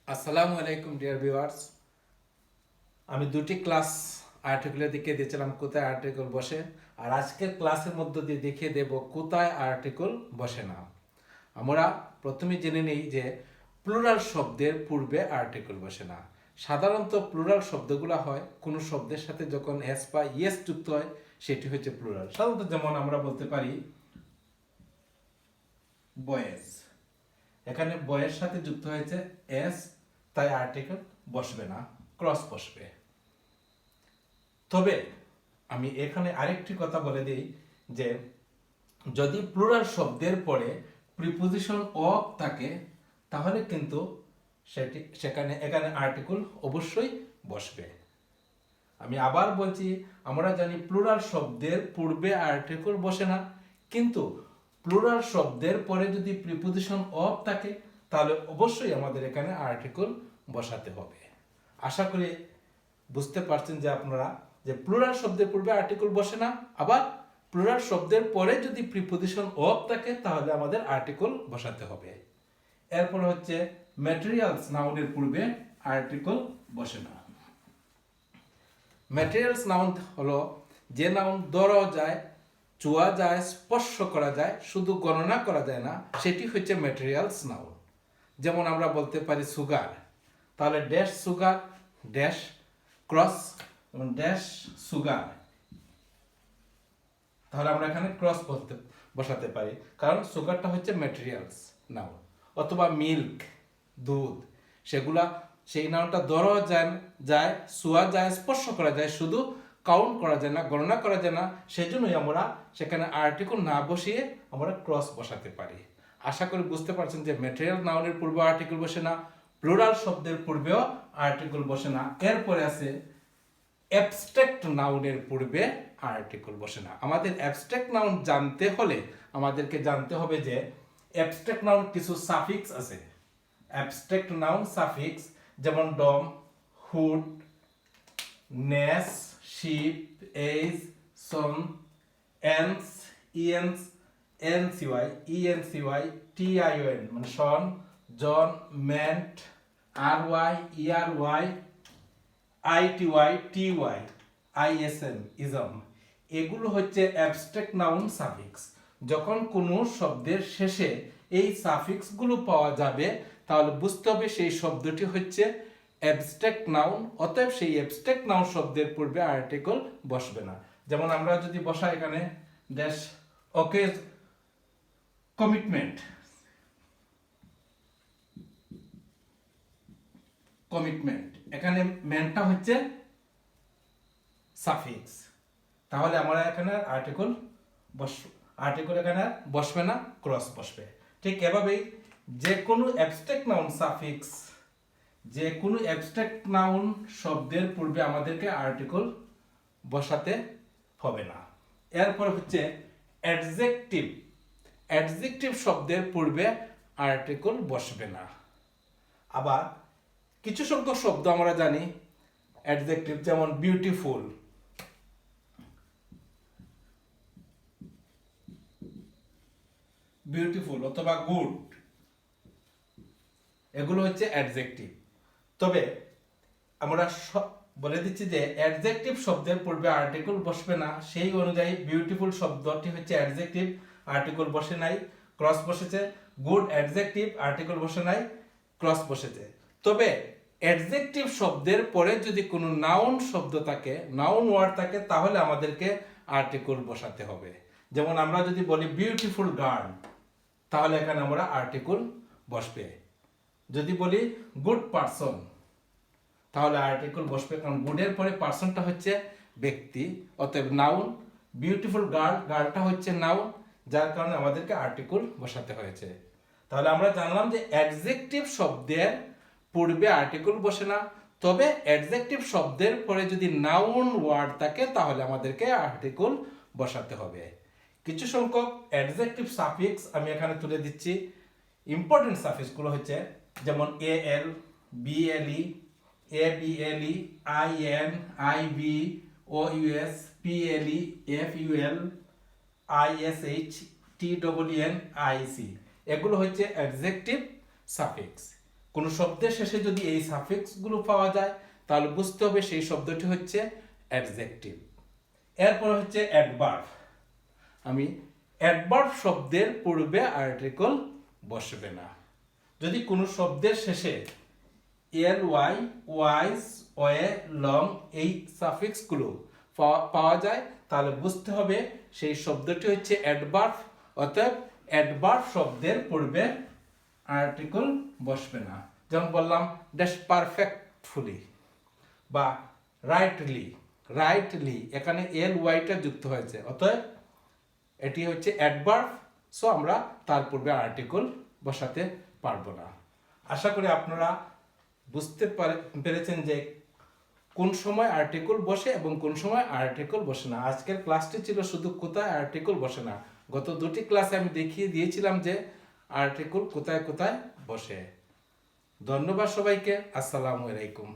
আসসালামু আলাইকুম dear viewers. আমি দুটি ক্লাস আর্টিকেলের দিকে দিয়েছিলাম কোথায় আর্টিকেল বসে, আর আজকের ক্লাসের মধ্য দিয়ে দেখিয়ে দেব কোথায় আর্টিকেল বসে না। আমরা প্রথমে জেনে নেই যে প্লুরাল শব্দের পূর্বে আর্টিকেল বসে না। সাধারণত প্লুরাল শব্দগুলো হয় কোনো শব্দের সাথে যখন এস বা ইয়েস যুক্ত হয় সেটি হচ্ছে প্লুরাল। সাধারণত যেমন আমরা বলতে পারি বয়েজ, এখানে বয়ের সাথে যুক্ত হয়েছে এস, তাই আর্টিকেল বসবে না, ক্রস বসবে। তবে আমি এখানে আরেকটি কথা বলে দিই যে যদি প্লুরাল শব্দের পরে প্রিপোজিশন অফ থাকে তাহলে কিন্তু এখানে আর্টিকেল অবশ্যই বসবে। আমি আবার বলছি, আমরা জানি প্লুরাল শব্দের পূর্বে আর্টিকেল বসে না, কিন্তু প্লুরাল শব্দের পরে যদি প্রিপোজিশন অফ থাকে তাহলে অবশ্যই আমাদের এখানে আর্টিকেল বসাতে হবে। আশা করি বুঝতে পারছেন যে আপনারা যে প্লুরাল শব্দের পূর্বে আর্টিকেল বসে না, আবার প্লুরাল শব্দের পরে যদি প্রিপোজিশন অফ থাকে তাহলে আমাদের আর্টিকেল বসাতে হবে। এরপর হচ্ছে ম্যাটেরিয়ালস নাউনের পূর্বে আর্টিকেল বসে না। ম্যাটেরিয়ালস নাউন হলো যে নাউন ধরা যায়, ছোঁয়া যায়, স্পর্শ করা যায়, শুধু গণনা করা যায় না, সেটি হচ্ছে ম্যাটেরিয়ালস নাউন। যেমন আমরা বলতে পারি সুগার, তাহলে dash sugar dash cross dash sugar, তাহলে আমরা এখানে ক্রস বসাতে পারি, কারণ সুগারটা হচ্ছে ম্যাটেরিয়ালস নাউন। অথবা মিল্ক দুধ, সেগুলা সেই নাউনটা ধরা যায়, ছোঁয়া যায়, স্পর্শ করা যায়, শুধু কাউন্ট করা যায় না, গণনা করা যায় না, সেই জন্যই আমরা সেখানে আর্টিকেল না বসিয়ে আমরা ক্রস বসাতে পারি। আশা করি বুঝতে পারছেন যে ম্যাটেরিয়াল নাউনের পূর্বে আর্টিকেল বসে না, প্লুরাল শব্দের পূর্বেও আর্টিকেল বসে না। এরপরে আছে অ্যাবস্ট্রাক্ট নাউনের পূর্বে আর্টিকেল বসে না। আমাদের অ্যাবস্ট্রাক্ট নাউন জানতে হলে আমাদেরকে জানতে হবে যে অ্যাবস্ট্রাক্ট নাউন কিছু সাফিক্স আছে। অ্যাবস্ট্রাক্ট নাউন সাফিক্স যেমন dom, hood, ness, ship, age, sion, ence, ENS, NCY, ENCY, TION মানে সন, জন, ment, RY, ERY, ITY, TY, ISM, ism, এগুলো হচ্ছে অ্যাবস্ট্রাক্ট নাউন সাফিক্স। যখন কোনো শব্দের শেষে এই সাফিক্সগুলো পাওয়া যাবে তাহলে বুঝতে হবে সেই শব্দটি হচ্ছে অ্যাবস্ট্রাক্ট নাউন, অতএব সেই অ্যাবস্ট্রাক্ট নাউন শব্দের পূর্বে আর্টিকেল বসবে না। যেমন আমরা যদি বসাই এখানে ড্যাশ ওকে কমিটমেন্ট, কমিটমেন্ট, এখানে মেনটা হচ্ছে সাফিক্স, তাহলে আমরা এখানে আর্টিকেল এখানে বসবে না, ক্রস বসবে। ঠিক এভাবেই যে কোনো অ্যাবস্ট্রাক্ট নাউন সাফিক্স, যে কোনো অ্যাবস্ট্রাক্ট নাউন শব্দের পূর্বে আমাদেরকে আর্টিকেল বসাতে হবে না। এরপর হচ্ছে অ্যাডজেক্টিভ, অ্যাডজেক্টিভ শব্দের পূর্বে আর্টিকেল বসবে না। আবার কিছু সংখ্যক শব্দ আমরা জানি অ্যাডজেক্টিভ, যেমন বিউটিফুল, বিউটিফুল অথবা গুড, এগুলো হচ্ছে অ্যাডজেক্টিভ। তবে আমরা বলে দিচ্ছি যে অ্যাডজেক্টিভ শব্দের পূর্বে আর্টিকেল বসবে না, সেই অনুযায়ী বিউটিফুল শব্দটি হচ্ছে অ্যাডজেক্টিভ, আর্টিকেল বসে নাই, ক্রস বসেছে। গুড অ্যাডজেক্টিভ, আর্টিকেল বসে নাই, ক্রস বসেছে। তবে অ্যাডজেক্টিভ শব্দের পরে যদি কোনো নাউন শব্দ থাকে, নাউন ওয়ার্ড থাকে, তাহলে আমাদেরকে আর্টিকেল বসাতে হবে। যেমন আমরা যদি বলি বিউটিফুল গার্ল, তাহলে এখানে আমরা আর্টিকেল বসবে। যদি বলি গুড পারসন, তাহলে আর্টিকেল বসবে, কারণ গুডের পরে পারসনটা হচ্ছে ব্যক্তি, অতএব নাউন। বিউটিফুল গার্ল, গার্লটা হচ্ছে নাউন, যার কারণে আমাদেরকে আর্টিকেল বসাতে হয়েছে। তাহলে আমরা জানলাম যে অ্যাডজেক্টিভ শব্দের পূর্বে আর্টিকেল বসে না, তবে অ্যাডজেক্টিভ শব্দের পরে যদি নাউন ওয়ার্ড থাকে তাহলে আমাদেরকে আর্টিকেল বসাতে হবে। কিছু সংখ্যক অ্যাডজেক্টিভ সাফিক্স আমি এখানে তুলে দিচ্ছি। ইম্পর্টেন্ট সাফিক্সগুলো হচ্ছে যেমন এল, বিএলই, এবিএলই, আইএন, আইবি, ওইউএস, পিএলই, এফইউএল, আইএসএইচ, টিডব্লিউএন, আইসি, এগুলো হচ্ছে অ্যাডজেক্টিভ সাফিক্স। কোনো শব্দের শেষে যদি এই সাফিক্সগুলো পাওয়া যায় তাহলে বুঝতে হবে সেই শব্দটি হচ্ছে অ্যাডজেক্টিভ। এরপর হচ্ছে অ্যাডভার্ব। আমি অ্যাডভার্ব শব্দের পূর্বে আর্টিকেল বসবে না। যদি কোনো শব্দের শেষে L Y, wise, way, long এই সাফিক্সগুলো পাওয়া যায় তাহলে বুঝতে হবে সেই শব্দটি হচ্ছে অ্যাডভার্ব। অতএব অ্যাডভার্ব শব্দের পূর্বে আর্টিকেল বসবে না। যেমন বললাম ড্যাশ পারফেক্টফুলি বা রাইটলি, রাইটলি এখানে এল ওয়াইটা যুক্ত হয়েছে, অতএব এটি হচ্ছে অ্যাডভার্ব। সো আমরা তার পূর্বে আর্টিকেল বসাতে পারবো না। আশা করি আপনারা বুঝতে পেরেছেন যে কোন সময় আর্টিকেল বসে এবং কোন সময় আর্টিকেল বসে না। আজকের ক্লাসটি ছিল শুধু কোথায় আর্টিকেল বসে না। গত দুটি ক্লাসে আমি দেখিয়ে দিয়েছিলাম যে আর্টিকেল কোথায় কোথায় বসে। ধন্যবাদ সবাইকে। আসসালামু আলাইকুম।